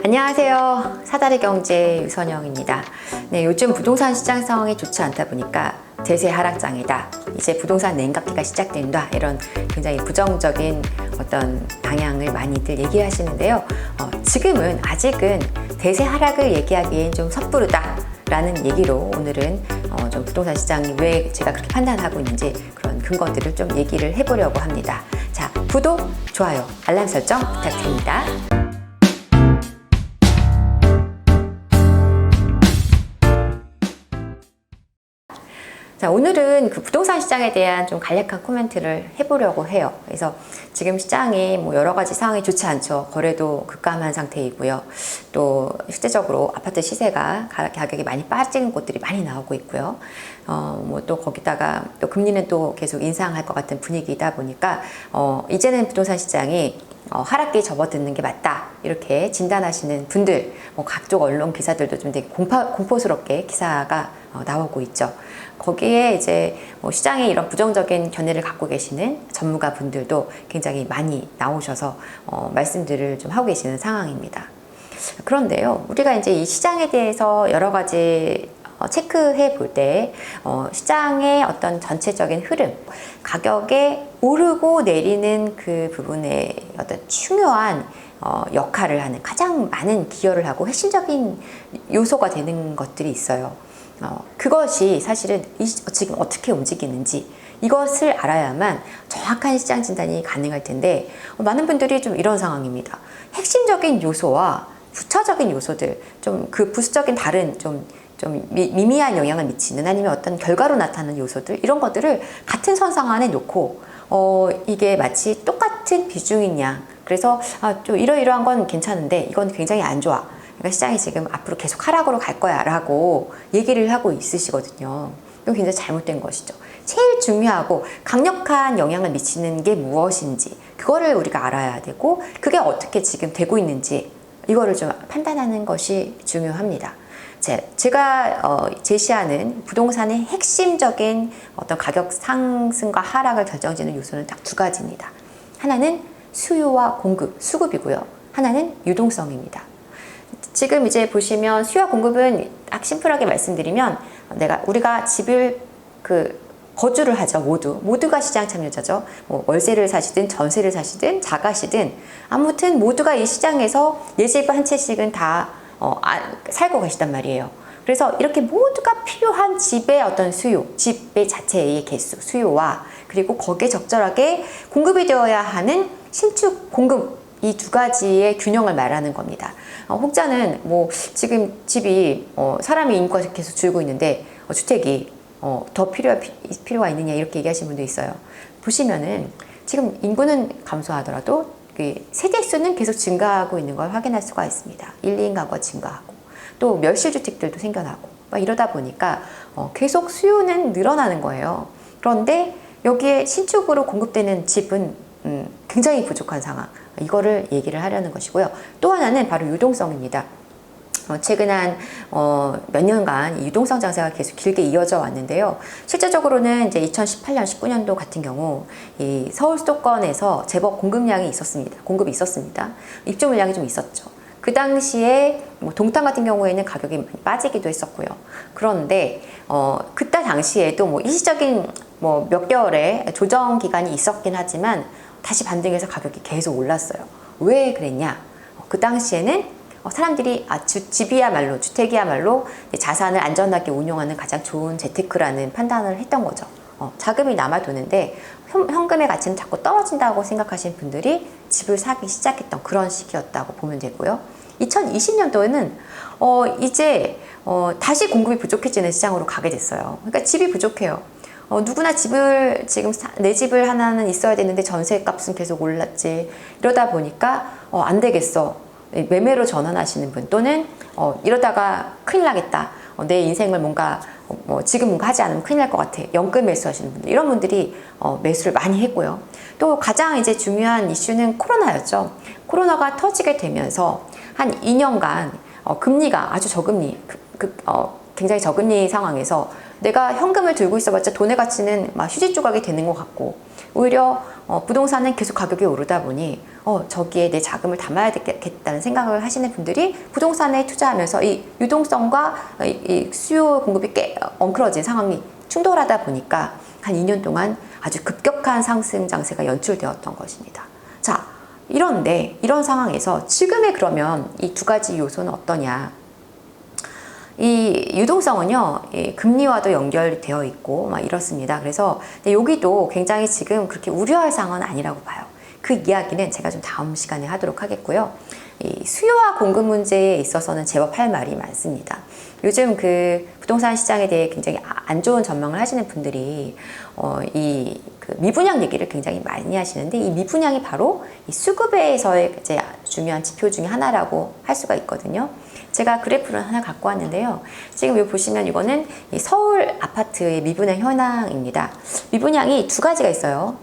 안녕하세요. 사다리 경제 유선영입니다. 네, 요즘 부동산 시장 상황이 좋지 않다 보니까 대세 하락장이다. 이제 부동산 냉각기가 시작된다. 이런 굉장히 부정적인 어떤 방향을 많이들 얘기하시는데요. 지금은 아직은 대세 하락을 얘기하기엔 좀 섣부르다. 라는 얘기로 오늘은 좀 부동산 시장이 왜 제가 그렇게 판단하고 있는지 그런 근거들을 좀 얘기를 해보려고 합니다. 자, 구독, 좋아요, 알람 설정 부탁드립니다. 자, 오늘은 그 부동산 시장에 대한 좀 간략한 코멘트를 해보려고 해요. 그래서 지금 시장이 뭐 여러 가지 상황이 좋지 않죠. 거래도 급감한 상태이고요. 또 실제적으로 아파트 시세가 가격이 많이 빠지는 곳들이 많이 나오고 있고요. 뭐 또 거기다가 또 금리는 또 계속 인상할 것 같은 분위기이다 보니까 이제는 부동산 시장이 하락기에 접어드는 게 맞다 이렇게 진단하시는 분들, 뭐 각종 언론 기사들도 좀 되게 공포스럽게 기사가 나오고 있죠. 거기에 이제 시장에 이런 부정적인 견해를 갖고 계시는 전문가 분들도 굉장히 많이 나오셔서 말씀들을 좀 하고 계시는 상황입니다. 그런데요, 우리가 이제 이 시장에 대해서 여러 가지 체크해 볼 때 시장의 어떤 전체적인 흐름, 가격에 오르고 내리는 그 부분에 어떤 중요한 역할을 하는 가장 많은 기여를 하고 핵심적인 요소가 되는 것들이 있어요. 그것이 사실은 지금 어떻게 움직이는지 이것을 알아야만 정확한 시장 진단이 가능할 텐데 많은 분들이 좀 이런 상황입니다. 핵심적인 요소와 부차적인 요소들, 좀 그 부수적인 다른 좀 미미한 영향을 미치는 아니면 어떤 결과로 나타나는 요소들 이런 것들을 같은 선상 안에 놓고 이게 마치 똑같은 비중인 양 그래서 좀 이러이러한 건 괜찮은데 이건 굉장히 안 좋아. 그러니까 시장이 지금 앞으로 계속 하락으로 갈 거야 라고 얘기를 하고 있으시거든요. 이건 굉장히 잘못된 것이죠. 제일 중요하고 강력한 영향을 미치는 게 무엇인지 그거를 우리가 알아야 되고 그게 어떻게 지금 되고 있는지 이거를 좀 판단하는 것이 중요합니다. 제가 제시하는 부동산의 핵심적인 어떤 가격 상승과 하락을 결정짓는 요소는 딱 두 가지입니다. 하나는 수요와 공급, 수급이고요. 하나는 유동성입니다. 지금 이제 보시면 수요와 공급은 딱 심플하게 말씀드리면 우리가 집을 거주를 하죠. 모두가 시장 참여자죠. 뭐 월세를 사시든 전세를 사시든 자가시든 아무튼 모두가 이 시장에서 내 집 한 채씩은 다 살고 계시단 말이에요. 그래서 이렇게 모두가 필요한 집의 어떤 수요, 집의 자체의 개수, 수요와 그리고 거기에 적절하게 공급이 되어야 하는 신축 공급 이 두 가지의 균형을 말하는 겁니다. 혹자는 뭐 지금 집이 사람의 인구가 계속 줄고 있는데 주택이 더 필요가 있느냐 이렇게 얘기하시는 분도 있어요. 보시면은 지금 인구는 감소하더라도 세대 수는 계속 증가하고 있는 걸 확인할 수가 있습니다. 1, 2인 가구가 증가하고 또 멸실주택들도 생겨나고 이러다 보니까 계속 수요는 늘어나는 거예요. 그런데 여기에 신축으로 공급되는 집은 굉장히 부족한 상황. 이거를 얘기를 하려는 것이고요. 또 하나는 바로 유동성입니다. 최근 한 몇 년간 유동성 장세가 계속 길게 이어져 왔는데요. 실제적으로는 이제 2018년, 19년도 같은 경우 이 서울 수도권에서 제법 공급이 있었습니다. 입주 물량이 좀 있었죠. 그 당시에 뭐 동탄 같은 경우에는 가격이 많이 빠지기도 했었고요. 그런데 그때 당시에도 뭐 일시적인 뭐 몇 개월의 조정 기간이 있었긴 하지만 다시 반등해서 가격이 계속 올랐어요. 왜 그랬냐? 그 당시에는 사람들이 주택이야말로 자산을 안전하게 운용하는 가장 좋은 재테크라는 판단을 했던 거죠. 자금이 남아도는데 현금의 가치는 자꾸 떨어진다고 생각하시는 분들이 집을 사기 시작했던 그런 시기였다고 보면 되고요. 2020년도에는 이제 다시 공급이 부족해지는 시장으로 가게 됐어요. 그러니까 집이 부족해요. 누구나 내 집을 하나는 있어야 되는데 전세값은 계속 올랐지. 이러다 보니까 안 되겠어. 매매로 전환하시는 분 또는 이러다가 큰일 나겠다. 내 인생을 지금 뭔가 하지 않으면 큰일 날 것 같아. 연금 매수하시는 분들 이런 분들이 매수를 많이 했고요. 또 가장 이제 중요한 이슈는 코로나였죠. 코로나가 터지게 되면서 한 2년간 금리가 아주 저금리, 굉장히 저금리 상황에서 내가 현금을 들고 있어봤자 돈의 가치는 막 휴지 조각이 되는 것 같고 오히려 부동산은 계속 가격이 오르다 보니 저기에 내 자금을 담아야 되겠다는 생각을 하시는 분들이 부동산에 투자하면서 이 유동성과 이 수요 공급이 꽤 엉클어진 상황이 충돌하다 보니까 한 2년 동안 아주 급격한 상승 장세가 연출되었던 것입니다. 자, 이런데 이런 상황에서 지금의 그러면 이 두 가지 요소는 어떠냐? 이 유동성은요, 금리와도 연결되어 있고 막 이렇습니다. 그래서 여기도 굉장히 지금 그렇게 우려할 상황은 아니라고 봐요. 그 이야기는 제가 좀 다음 시간에 하도록 하겠고요. 이 수요와 공급 문제에 있어서는 제법 할 말이 많습니다. 요즘 그 부동산 시장에 대해 굉장히 안 좋은 전망을 하시는 분들이 이 그 미분양 얘기를 굉장히 많이 하시는데, 이 미분양이 바로 이 수급에서의 이제 중요한 지표 중에 하나라고 할 수가 있거든요. 제가 그래프를 하나 갖고 왔는데요. 지금 여기 보시면 이거는 이 서울 아파트의 미분양 현황입니다. 미분양이 두 가지가 있어요.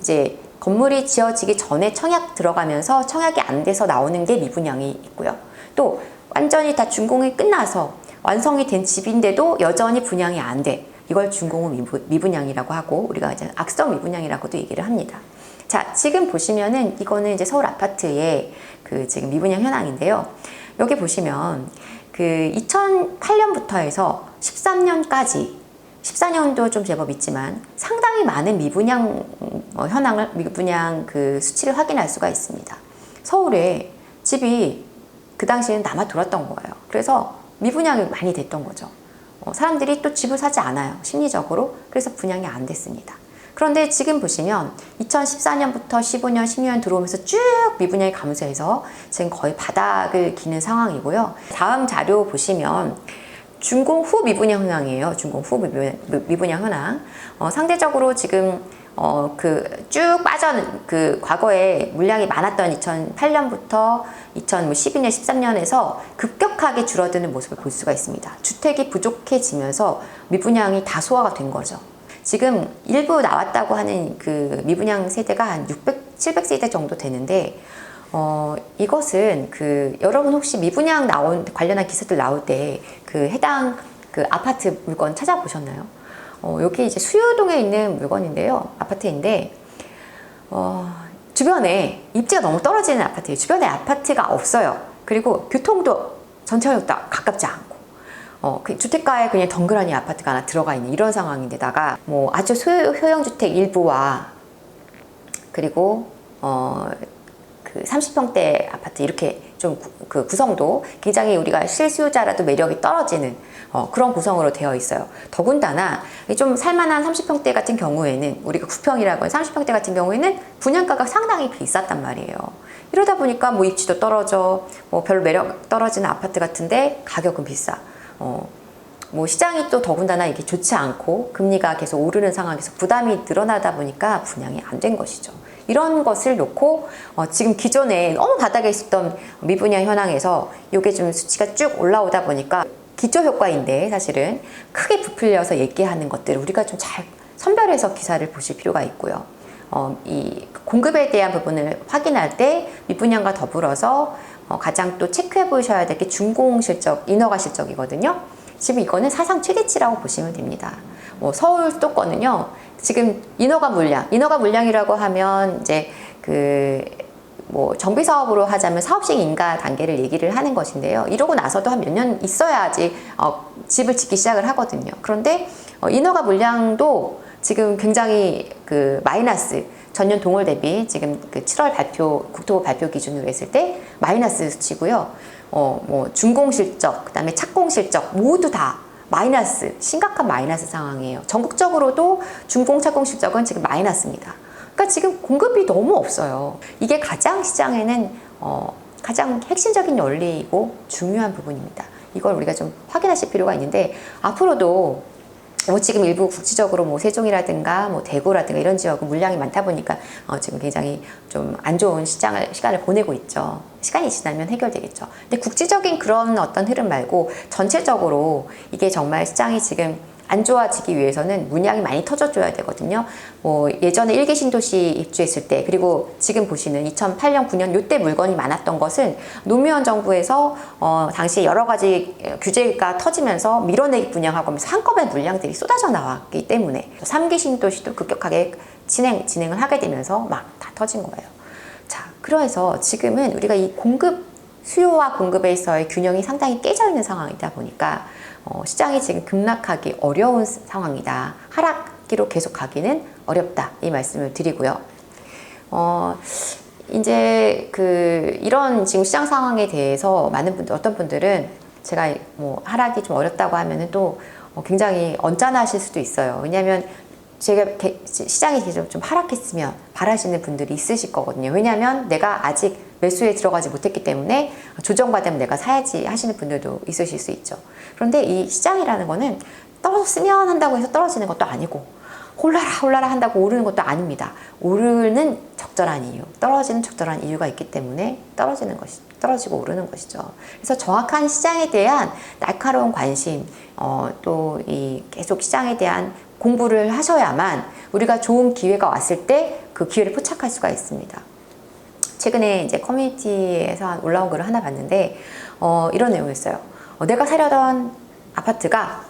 이제 건물이 지어지기 전에 청약 들어가면서 청약이 안 돼서 나오는 게 미분양이 있고요. 또 완전히 다 준공이 끝나서 완성이 된 집인데도 여전히 분양이 안 돼. 이걸 준공후 미분양이라고 하고, 우리가 이제 악성 미분양이라고도 얘기를 합니다. 자, 지금 보시면은 이거는 이제 서울 아파트의 그 지금 미분양 현황인데요. 여기 보시면 그 2008년부터 해서 13년까지 14년도 좀 제법 있지만 상당히 많은 미분양 미분양 그 수치를 확인할 수가 있습니다. 서울에 집이 그 당시에는 남아 돌았던 거예요. 그래서 미분양이 많이 됐던 거죠. 사람들이 또 집을 사지 않아요, 심리적으로. 그래서 분양이 안 됐습니다. 그런데 지금 보시면 2014년부터 15년, 16년 들어오면서 쭉 미분양이 감소해서 지금 거의 바닥을 기는 상황이고요. 다음 자료 보시면 준공 후 미분양 현황이에요. 준공 후 미분양 현황. 상대적으로 지금 그 쭉 빠져 그 과거에 물량이 많았던 2008년부터 2012년, 13년에서 급격하게 줄어드는 모습을 볼 수가 있습니다. 주택이 부족해지면서 미분양이 다 소화가 된 거죠. 지금 일부 나왔다고 하는 그 미분양 세대가 한 700세대 정도 되는데, 이것은 그 여러분 혹시 미분양 관련한 기사들 나올 때 그 해당 그 아파트 물건 찾아보셨나요? 여기 이제 수유동에 있는 물건인데요. 아파트인데, 주변에 입지가 너무 떨어지는 아파트예요. 주변에 아파트가 없어요. 그리고 교통도 전체적으로 가깝지 않고, 그 주택가에 그냥 덩그러니 아파트가 하나 들어가 있는 이런 상황인데다가, 뭐 아주 소형 주택 일부와 그리고 그 30평대 아파트 이렇게 좀 그 구성도 굉장히 우리가 실수요자라도 매력이 떨어지는 그런 구성으로 되어 있어요. 더군다나 좀 살만한 30평대 같은 경우에는, 우리가 9평이라고 하는 30평대 같은 경우에는 분양가가 상당히 비쌌단 말이에요. 이러다 보니까 뭐 입지도 떨어져, 뭐 별로 매력 떨어지는 아파트 같은데 가격은 비싸. 뭐 시장이 또 더군다나 이게 좋지 않고 금리가 계속 오르는 상황에서 부담이 늘어나다 보니까 분양이 안 된 것이죠. 이런 것을 놓고 지금 기존에 너무 바닥에 있었던 미분양 현황에서 이게 좀 수치가 쭉 올라오다 보니까 기초 효과인데 사실은 크게 부풀려서 얘기하는 것들을 우리가 좀 잘 선별해서 기사를 보실 필요가 있고요. 이 공급에 대한 부분을 확인할 때 미분양과 더불어서 가장 또 체크해 보셔야 될 게 준공 실적, 인허가 실적이거든요. 지금 이거는 사상 최대치라고 보시면 됩니다. 서울 수도권은요, 지금 인허가 물량이라고 하면 이제 뭐 정비 사업으로 하자면 사업식 인가 단계를 얘기를 하는 것인데요. 이러고 나서도 한 몇 년 있어야지 집을 짓기 시작을 하거든요. 그런데 인허가 물량도 지금 굉장히 그 마이너스, 전년 동월 대비 지금 그 7월 국토부 발표 기준으로 했을 때 마이너스 수치고요. 뭐 준공 실적, 그다음에 착공 실적 모두 다 마이너스, 심각한 마이너스 상황이에요. 전국적으로도 준공 착공 실적은 지금 마이너스입니다. 그러니까 지금 공급이 너무 없어요. 이게 가장 시장에는 가장 핵심적인 원리이고 중요한 부분입니다. 이걸 우리가 좀 확인하실 필요가 있는데, 앞으로도 뭐 지금 일부 국지적으로 뭐 세종이라든가 뭐 대구라든가 이런 지역은 물량이 많다 보니까 지금 굉장히 좀 안 좋은 시간을 보내고 있죠. 시간이 지나면 해결되겠죠. 근데 국지적인 그런 어떤 흐름 말고 전체적으로 이게 정말 시장이 지금 안 좋아지기 위해서는 물량이 많이 터져줘야 되거든요. 뭐 예전에 1기 신도시 입주했을 때, 그리고 지금 보시는 2008년, 9년 이때 물건이 많았던 것은 노무현 정부에서 당시에 여러 가지 규제가 터지면서 밀어내기 분양하고 하면서 한꺼번에 물량들이 쏟아져 나왔기 때문에 3기 신도시도 급격하게 진행을 하게 되면서 막 다 터진 거예요. 자, 그래서 지금은 우리가 이 수요와 공급에 있어의 균형이 상당히 깨져 있는 상황이다 보니까 시장이 지금 급락하기 어려운 상황이다. 하락기로 계속 가기는 어렵다. 이 말씀을 드리고요. 이제 이런 지금 시장 상황에 대해서 많은 분들, 어떤 분들은 제가 뭐 하락이 좀 어렵다고 하면은 또 굉장히 언짢아하실 수도 있어요. 왜냐하면 제가 시장이 계속 좀 하락했으면 바라시는 분들이 있으실 거거든요. 왜냐하면 내가 아직 매수에 들어가지 못했기 때문에 조정받으면 내가 사야지 하시는 분들도 있으실 수 있죠. 그런데 이 시장이라는 거는 떨어졌으면 한다고 해서 떨어지는 것도 아니고 홀라라 한다고 오르는 것도 아닙니다. 오르는 적절한 이유, 떨어지는 적절한 이유가 있기 때문에 떨어지고 오르는 것이죠. 그래서 정확한 시장에 대한 날카로운 관심, 또 이 계속 시장에 대한 공부를 하셔야만 우리가 좋은 기회가 왔을 때 그 기회를 포착할 수가 있습니다. 최근에 이제 커뮤니티에서 올라온 글을 하나 봤는데 이런 내용이었어요. 내가 사려던 아파트가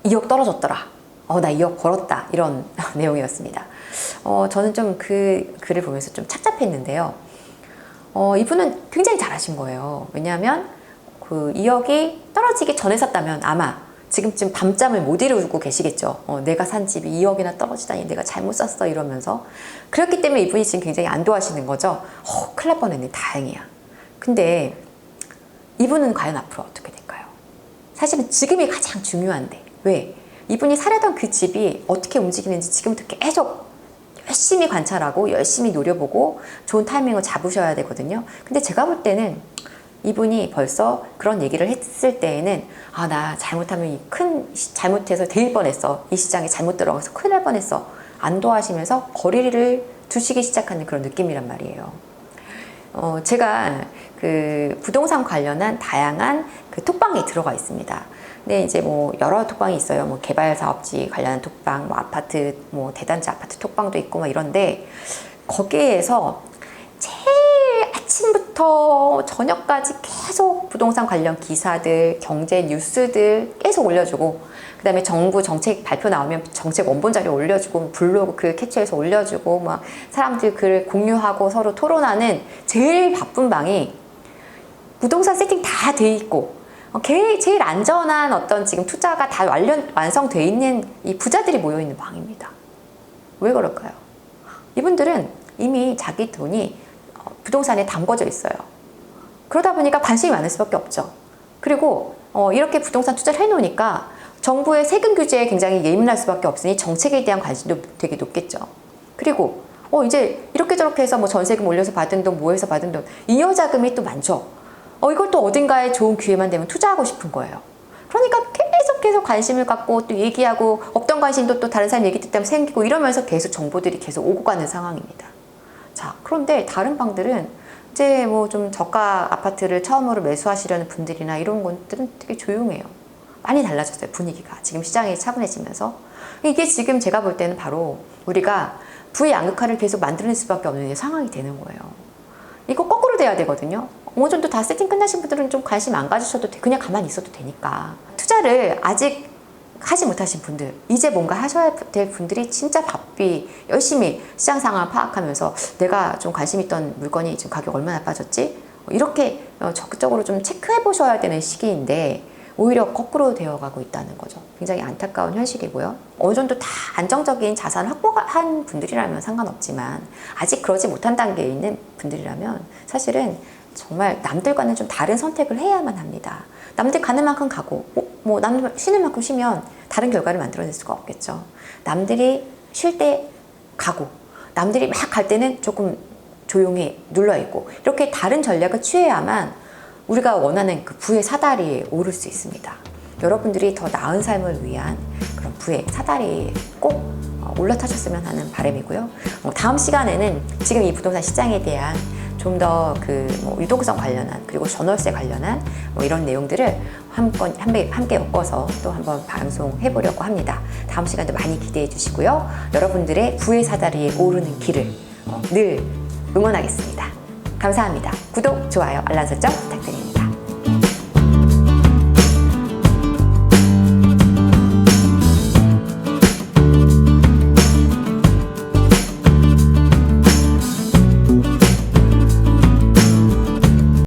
2억 떨어졌더라. 나 2억 벌었다. 이런 내용이었습니다. 저는 좀 그 글을 보면서 좀 착잡했는데요. 이분은 굉장히 잘하신 거예요. 왜냐하면 그 2억이 떨어지기 전에 샀다면 아마 지금쯤 밤잠을 못 이루고 계시겠죠. 내가 산 집이 2억이나 떨어지다니 내가 잘못 샀어 이러면서. 그렇기 때문에 이분이 지금 굉장히 안도하시는 거죠. 큰일 날 뻔했네. 다행이야. 근데 이분은 과연 앞으로 어떻게 될까요? 사실은 지금이 가장 중요한데 왜? 이분이 사려던 그 집이 어떻게 움직이는지 지금부터 계속 열심히 관찰하고 열심히 노려보고 좋은 타이밍을 잡으셔야 되거든요. 근데 제가 볼 때는 이분이 벌써 그런 얘기를 했을 때에는 나 잘못하면 잘못해서 데일 뻔했어. 이 시장에 잘못 들어가서 큰일 날 뻔했어. 안도하시면서 거리를 두시기 시작하는 그런 느낌이란 말이에요. 제가 그 부동산 관련한 다양한 그 톡방에 들어가 있습니다. 근데 이제 뭐 여러 톡방이 있어요. 뭐 개발 사업지 관련한 톡방, 뭐 아파트, 뭐 대단지 아파트 톡방도 있고 막 이런데 거기에서 제일 아침부터 저녁까지 계속 부동산 관련 기사들, 경제 뉴스들 계속 올려주고 그 다음에 정부 정책 발표 나오면 정책 원본 자료 올려주고 블로그 글 캡처해서 올려주고 막 사람들 글 공유하고 서로 토론하는 제일 바쁜 방이 부동산 세팅 다 돼 있고 제일 안전한 어떤 지금 투자가 다 완성돼 있는 이 부자들이 모여 있는 방입니다. 왜 그럴까요? 이분들은 이미 자기 돈이 부동산에 담궈져 있어요. 그러다 보니까 관심이 많을 수밖에 없죠. 그리고 이렇게 부동산 투자를 해놓으니까 정부의 세금 규제에 굉장히 예민할 수밖에 없으니 정책에 대한 관심도 되게 높겠죠. 그리고 이제 이렇게 저렇게 해서 뭐 전세금 올려서 받은 돈, 뭐 해서 받은 돈, 잉여자금이 또 많죠. 이걸 또 어딘가에 좋은 기회만 되면 투자하고 싶은 거예요. 그러니까 계속 관심을 갖고 또 얘기하고 없던 관심도 또 다른 사람 얘기 듣다 생기고 이러면서 계속 정보들이 계속 오고 가는 상황입니다. 자, 그런데 다른 방들은 이제 뭐 좀 저가 아파트를 처음으로 매수하시려는 분들이나 이런 것들은 되게 조용해요. 많이 달라졌어요, 분위기가. 지금 시장이 차분해지면서. 이게 지금 제가 볼 때는 바로 우리가 부의 양극화를 계속 만들어낼 수밖에 없는 상황이 되는 거예요. 이거 거꾸로 돼야 되거든요. 어느 정도 다 세팅 끝나신 분들은 좀 관심 안 가지셔도 돼. 그냥 가만히 있어도 되니까. 투자를 아직 하지 못하신 분들, 이제 뭔가 하셔야 될 분들이 진짜 바삐 열심히 시장 상황을 파악하면서 내가 좀 관심 있던 물건이 지금 가격 얼마나 빠졌지? 이렇게 적극적으로 좀 체크해 보셔야 되는 시기인데 오히려 거꾸로 되어가고 있다는 거죠. 굉장히 안타까운 현실이고요. 어느 정도 다 안정적인 자산을 확보한 분들이라면 상관없지만 아직 그러지 못한 단계에 있는 분들이라면 사실은 정말 남들과는 좀 다른 선택을 해야만 합니다. 남들 가는 만큼 가고 뭐 남들 쉬는 만큼 쉬면 다른 결과를 만들어낼 수가 없겠죠. 남들이 쉴 때 가고 남들이 막 갈 때는 조금 조용히 눌러있고 이렇게 다른 전략을 취해야만 우리가 원하는 그 부의 사다리에 오를 수 있습니다. 여러분들이 더 나은 삶을 위한 그런 부의 사다리에 꼭 올라타셨으면 하는 바람이고요. 다음 시간에는 지금 이 부동산 시장에 대한 좀 더 그 유동성 관련한 그리고 전월세 관련한 이런 내용들을 함께 엮어서 또 한번 방송해 보려고 합니다. 다음 시간도 많이 기대해 주시고요. 여러분들의 부의 사다리에 오르는 길을 늘 응원하겠습니다. 감사합니다. 구독, 좋아요, 알람 설정 부탁드립니다.